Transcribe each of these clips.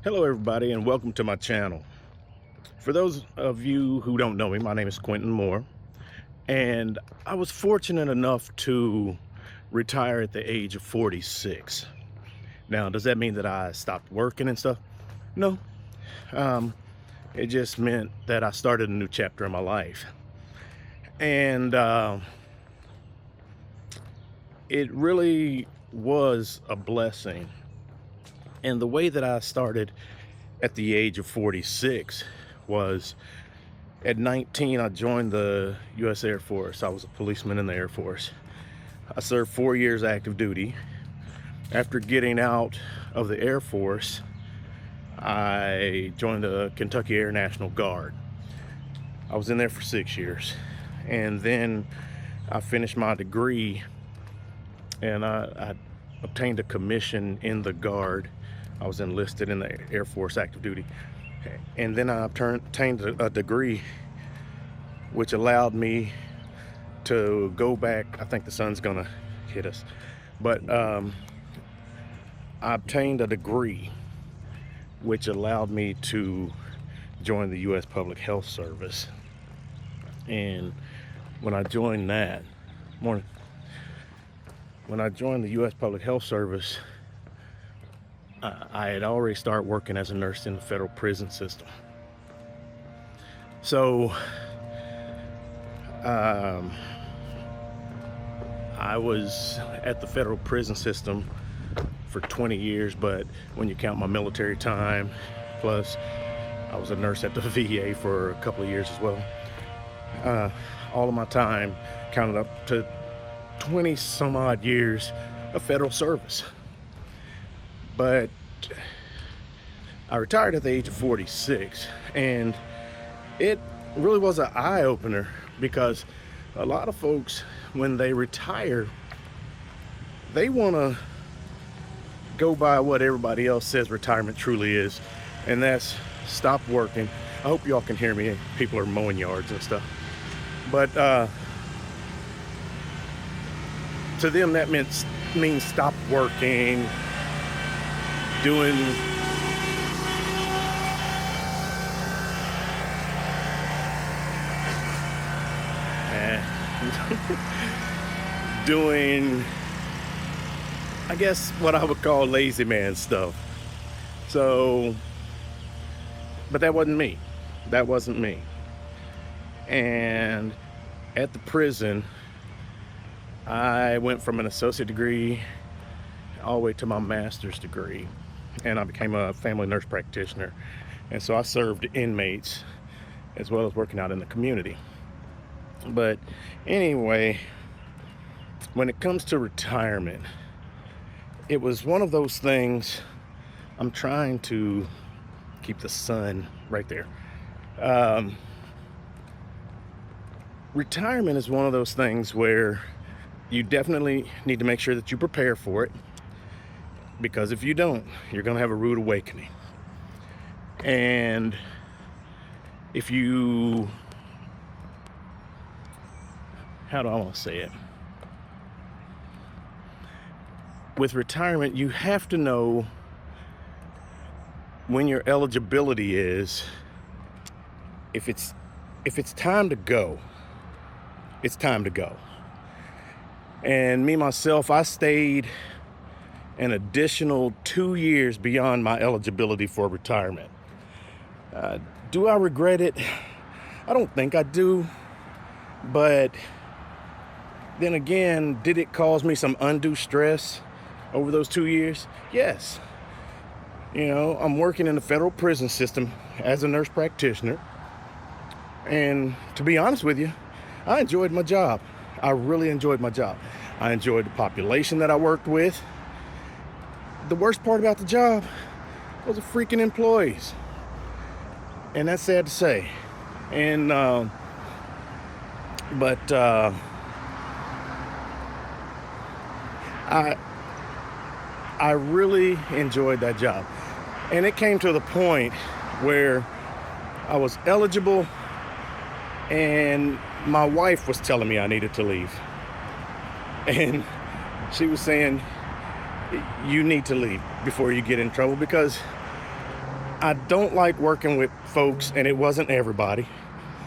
Hello everybody and welcome to my channel. For those of you who don't know me, my name is Quentin Moore, and I was fortunate enough to retire at the age of 46. Now, does that mean that I stopped working and stuff? No. It just meant that I started a new chapter in my life. And it really was a blessing. And the way that I started at the age of 46 was at 19, I joined the U.S. Air Force. I was a policeman in the Air Force. I served 4 years active duty. After getting out of the Air Force, I joined the Kentucky Air National Guard. I was in there for 6 years. And then I finished my degree and I obtained a commission in the Guard. I was enlisted in the Air Force active duty. And then I obtained a degree which allowed me to go back. I think the sun's gonna hit us. But I obtained a degree which allowed me to join the U.S. Public Health Service. And when I joined that, when I joined the U.S. Public Health Service, I had already started working as a nurse in the federal prison system. So I was at the federal prison system for 20 years, but when you count my military time, plus I was a nurse at the VA for a couple of years as well. All of my time counted up to 20 some odd years of federal service. But I retired at the age of 46, and it really was an eye-opener, because a lot of folks, when they retire, they want to go by what everybody else says retirement truly is, and that's stop working. I hope y'all can hear me. People are mowing yards and stuff. But to them, that means stop working, doing doing, I guess, what I would call lazy man stuff. So, but that wasn't me. That wasn't me. And at the prison, I went from an associate degree all the way to my master's degree, and I became a family nurse practitioner. And so I served inmates as well as working out in the community. But anyway, when it comes to retirement, it was one of those things. I'm trying to keep the sun right there. Retirement is one of those things where you definitely need to make sure that you prepare for it, because if you don't, you're going to have a rude awakening. And if you, how do I want to say it? With retirement, you have to know when your eligibility is. If it's time to go, it's time to go. And me, myself, I stayed an additional 2 years beyond my eligibility for retirement. Do I regret it? I don't think I do. But then again, did it cause me some undue stress over those 2 years? Yes. You know, I'm working in the federal prison system as a nurse practitioner. And to be honest with you, I enjoyed my job. I really enjoyed my job. I enjoyed the population that I worked with. The worst part about the job was the freaking employees. And that's sad to say. And, but I really enjoyed that job. And it came to the point where I was eligible, and my wife was telling me I needed to leave. And she was saying, you need to leave before you get in trouble, because I don't like working with folks, and it wasn't everybody,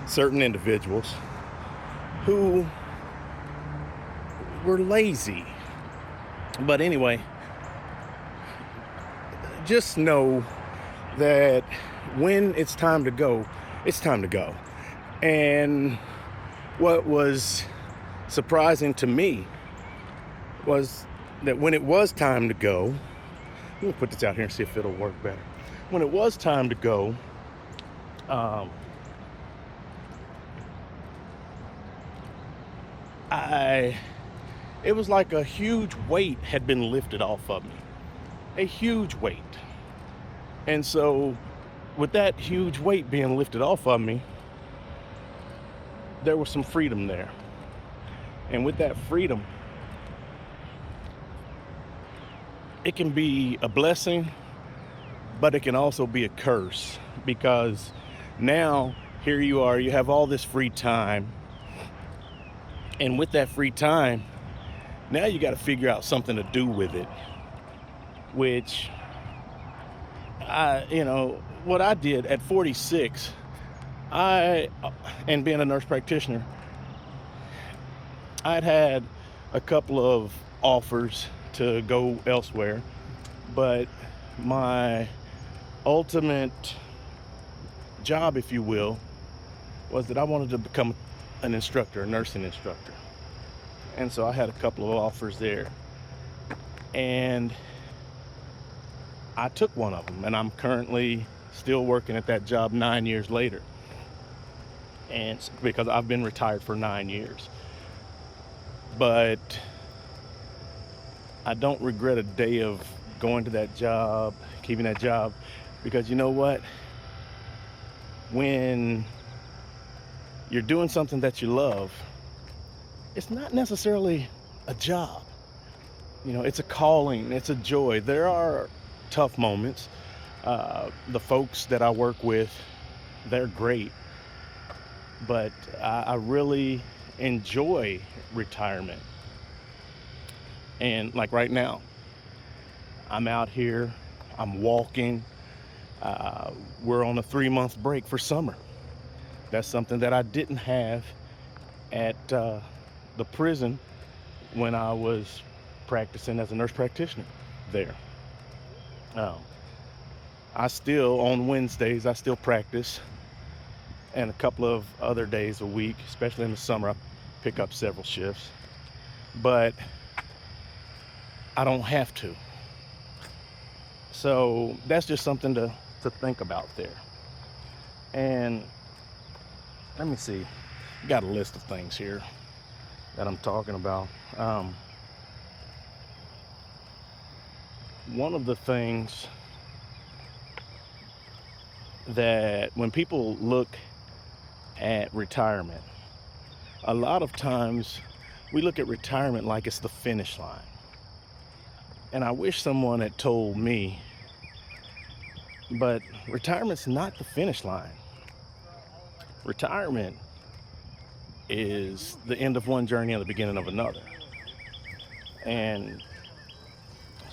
certain individuals who were lazy. But anyway, just know that when it's time to go, it's time to go. And what was surprising to me was that when it was time to go, let me put this out here and see if it'll work better. When it was time to go, it was like a huge weight had been lifted off of me, a huge weight. And so with that huge weight being lifted off of me, there was some freedom there. And with that freedom, it can be a blessing, but it can also be a curse, because now here you are, you have all this free time. And with that free time, now you got to figure out something to do with it, which what I did at 46, and being a nurse practitioner, I'd had a couple of offers to go elsewhere, but my ultimate job, if you will, was that I wanted to become an instructor, a nursing instructor. And so I had a couple of offers there, and I took one of them, and I'm currently still working at that job 9 years later, and because I've been retired for 9 years. But I don't regret a day of going to that job, keeping that job, because you know what? When you're doing something that you love, it's not necessarily a job. It's a calling, it's a joy. There are tough moments. The folks that I work with, they're great, but I really enjoy retirement. And like right now, I'm out here, I'm walking. We're on a 3-month break for summer. That's something that I didn't have at the prison when I was practicing as a nurse practitioner there. I still, on Wednesdays, I still practice, and a couple of other days a week, especially in the summer, I pick up several shifts. But I don't have to. So that's just something to think about there. And let me see, got a list of things here that I'm talking about. One of the things that when people look at retirement, a lot of times we look at retirement like it's the finish line. And I wish someone had told me, but retirement's not the finish line. Retirement is the end of one journey and the beginning of another. And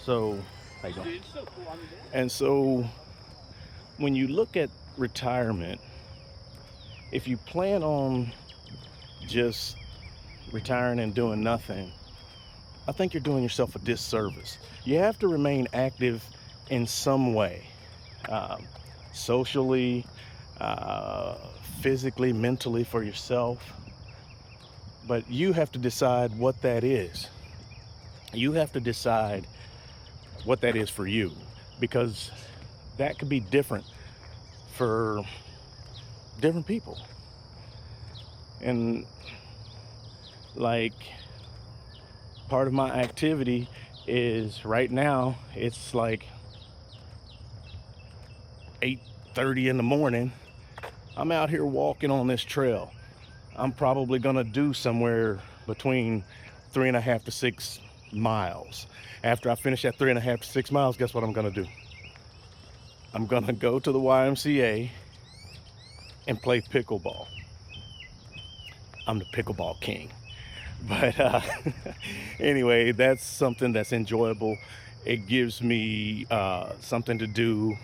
so, how you doing? And so, when you look at retirement, if you plan on just retiring and doing nothing, I think you're doing yourself a disservice. You have to remain active in some way, socially, physically, mentally, for yourself. But you have to decide what that is. You have to decide what that is for you, because that could be different for different people. And like, part of my activity is right now, it's like 8:30 in the morning. I'm out here walking on this trail. I'm probably gonna do somewhere between 3.5 to 6 miles. After I finish that 3.5 to 6 miles, guess what I'm gonna do? I'm gonna go to the YMCA and play pickleball. I'm the pickleball king. But anyway, that's something that's enjoyable. It gives me something to do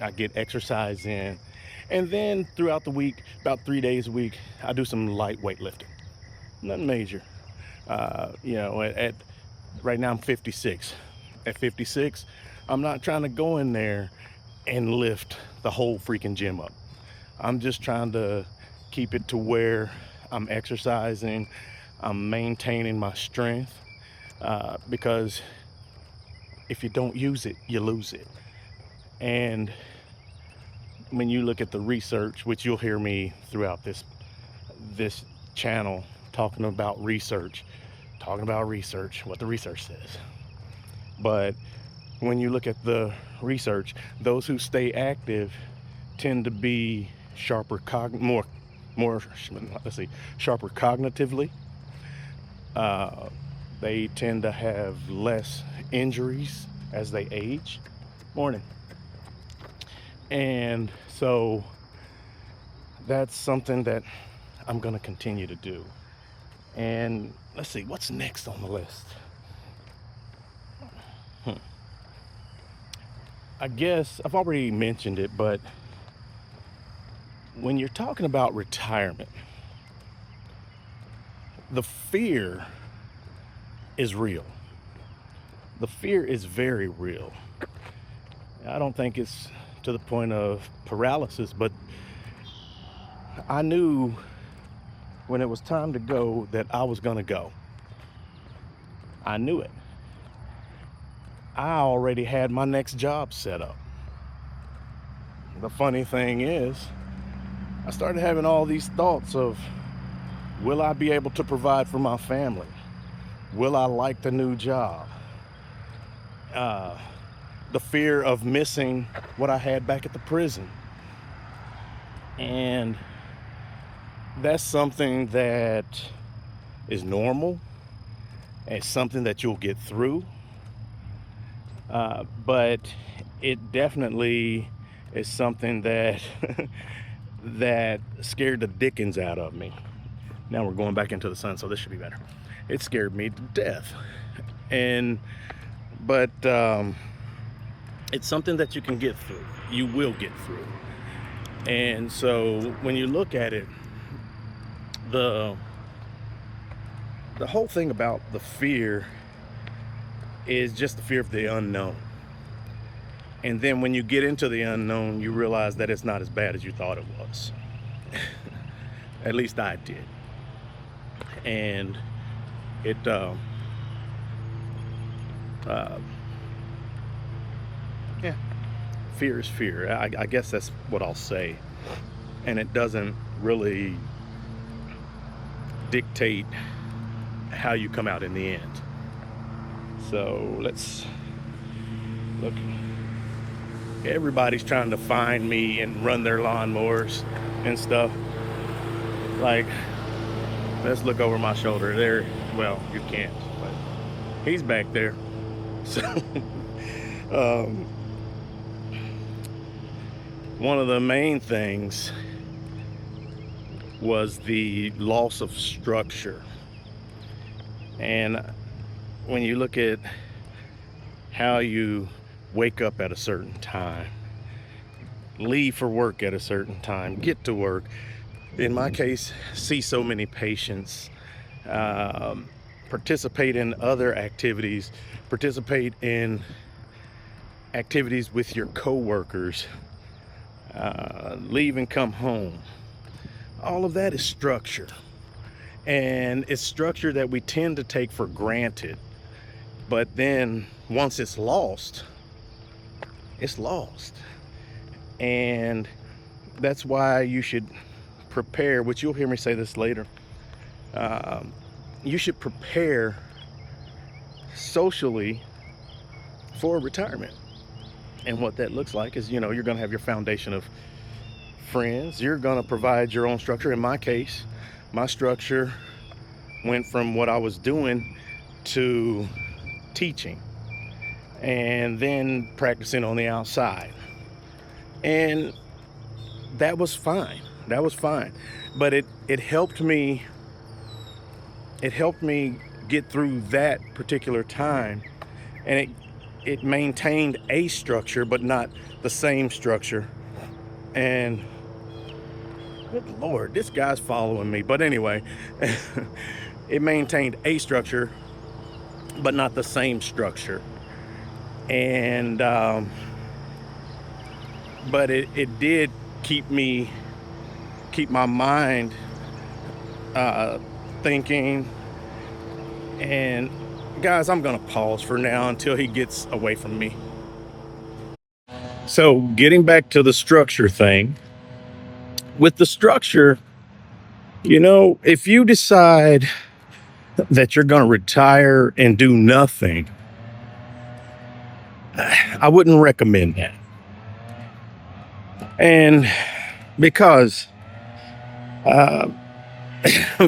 I get exercise in. And then throughout the week, about 3 days a week, I do some light weightlifting. Nothing major. At right now I'm 56. At 56, I'm not trying to go in there and lift the whole freaking gym up. I'm just trying to keep it to where I'm exercising, I'm maintaining my strength, because if you don't use it, you lose it. And when you look at the research, which you'll hear me throughout this channel talking about research, what the research says. But when you look at the research, those who stay active tend to be sharper cognitively. They tend to have less injuries as they age. Morning. And so that's something that I'm going to continue to do. And let's see, what's next on the list? I guess I've already mentioned it, but when you're talking about retirement, the fear is real. The fear is very real. I don't think it's to the point of paralysis, but I knew when it was time to go that I was gonna go. I knew it. I already had my next job set up. The funny thing is, I started having all these thoughts of, will I be able to provide for my family? Will I like the new job? The fear of missing what I had back at the prison. And that's something that is normal. It's something that you'll get through. But it definitely is something that that scared the dickens out of me. Now we're going back into the sun, so this should be better. It scared me to death. But it's something that you can get through. You will get through. And so when you look at it, the whole thing about the fear is just the fear of the unknown. And then when you get into the unknown, you realize that it's not as bad as you thought it was. At least I did. And it fear is fear. I guess that's what I'll say. And it doesn't really dictate how you come out in the end. So let's look. Everybody's trying to find me and run their lawnmowers and stuff. Like, let's look over my shoulder there. Well, you can't, but he's back there. So one of the main things was the loss of structure. And when you look at how you wake up at a certain time, leave for work at a certain time, get to work, in my case, see so many patients, participate in other activities, participate in activities with your coworkers, leave and come home. All of that is structure. And it's structure that we tend to take for granted. But then once it's lost, it's lost. And that's why you should prepare, which you'll hear me say this later. You should prepare socially for retirement. And what that looks like is, you're going to have your foundation of friends. You're going to provide your own structure. In my case, my structure went from what I was doing to teaching and then practicing on the outside. And that was fine. That was fine. But it helped me get through that particular time. And it maintained a structure, but not the same structure. And good Lord, this guy's following me. But anyway, it maintained a structure, but not the same structure. And, but it did keep my mind thinking. And guys, I'm gonna pause for now until he gets away from me. So getting back to the structure thing, with the structure, if you decide that you're gonna retire and do nothing, I wouldn't recommend that. And because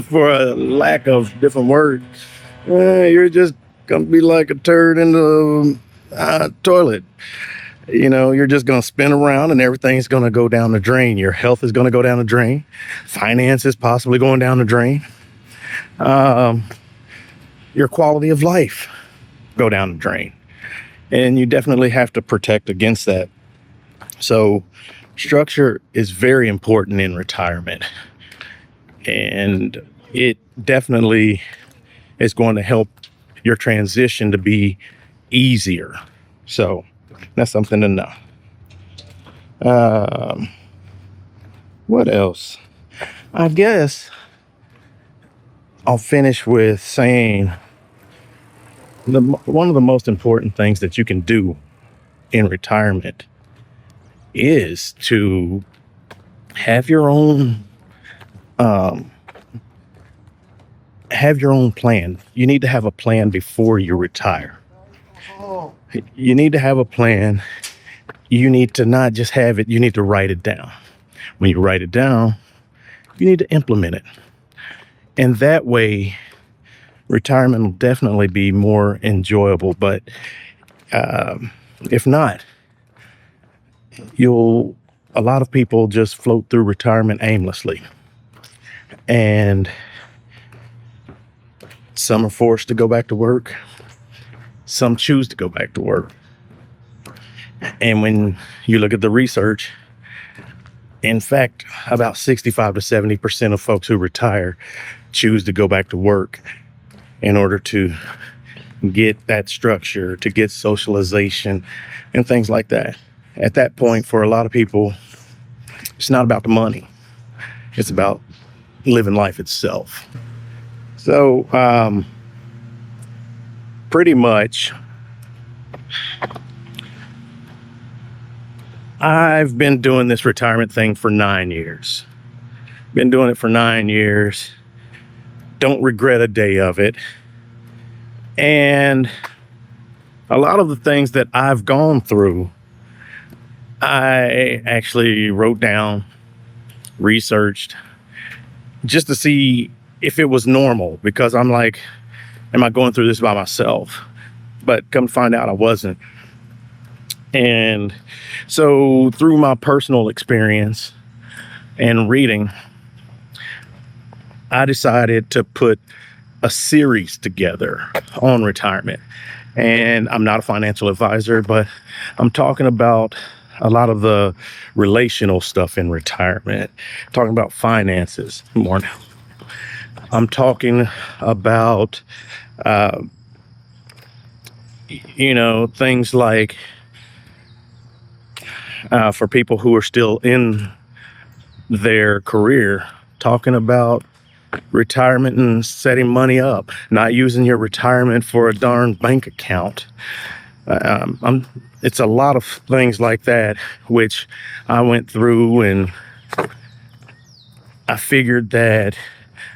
for a lack of different words, you're just gonna be like a turd in the toilet. You're just gonna spin around and everything's gonna go down the drain. Your health is gonna go down the drain. Finances possibly going down the drain. Your quality of life go down the drain. And you definitely have to protect against that. So structure is very important in retirement. And it definitely is going to help your transition to be easier. So that's something to know. What else? I guess I'll finish with saying one of the most important things that you can do in retirement is to have your own plan. You need to have a plan before you retire. You need to have a plan. You need to not just have it, you need to write it down. When you write it down, you need to implement it. And that way, retirement will definitely be more enjoyable. But if not, a lot of people just float through retirement aimlessly. And some are forced to go back to work. Some choose to go back to work. And when you look at the research, in fact, about 65 to 70% of folks who retire choose to go back to work in order to get that structure, to get socialization and things like that. At that point, for a lot of people, it's not about the money. It's about living life itself. So, pretty much, I've been doing this retirement thing for 9 years. Been doing it for 9 years. Don't regret a day of it. And a lot of the things that I've gone through, I actually wrote down, researched, just to see if it was normal, because I'm like, am I going through this by myself? But come to find out I wasn't. And so through my personal experience and reading, I decided to put a series together on retirement. And I'm not a financial advisor, but I'm talking about a lot of the relational stuff in retirement, talking about finances more now. I'm talking about, things like for people who are still in their career, talking about retirement and setting money up, not using your retirement for a darn bank account. It's a lot of things like that, which I went through, and I figured that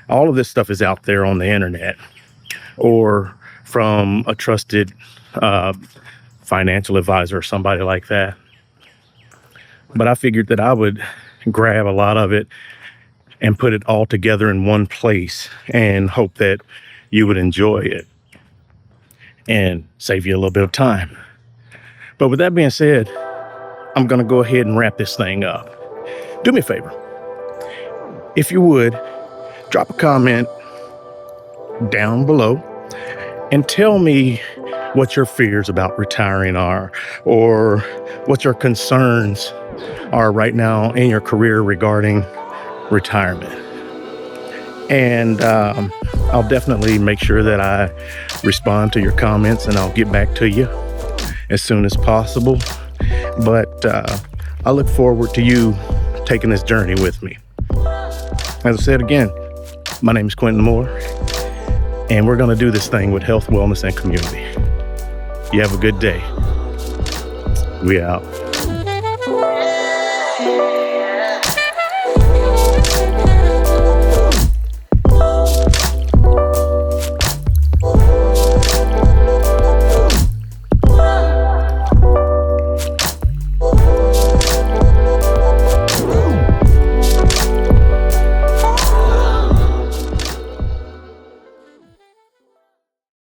all of this stuff is out there on the internet or from a trusted financial advisor or somebody like that. But I figured that I would grab a lot of it and put it all together in one place and hope that you would enjoy it and save you a little bit of time. But with that being said, I'm going to go ahead and wrap this thing up. Do me a favor. If you would, drop a comment down below and tell me what your fears about retiring are, or what your concerns are right now in your career regarding retirement. And I'll definitely make sure that I respond to your comments, and I'll get back to you as soon as possible. But I look forward to you taking this journey with me. As I said again, my name is Quentin Moore, and we're going to do this thing with health, wellness, and community. You have a good day. We out.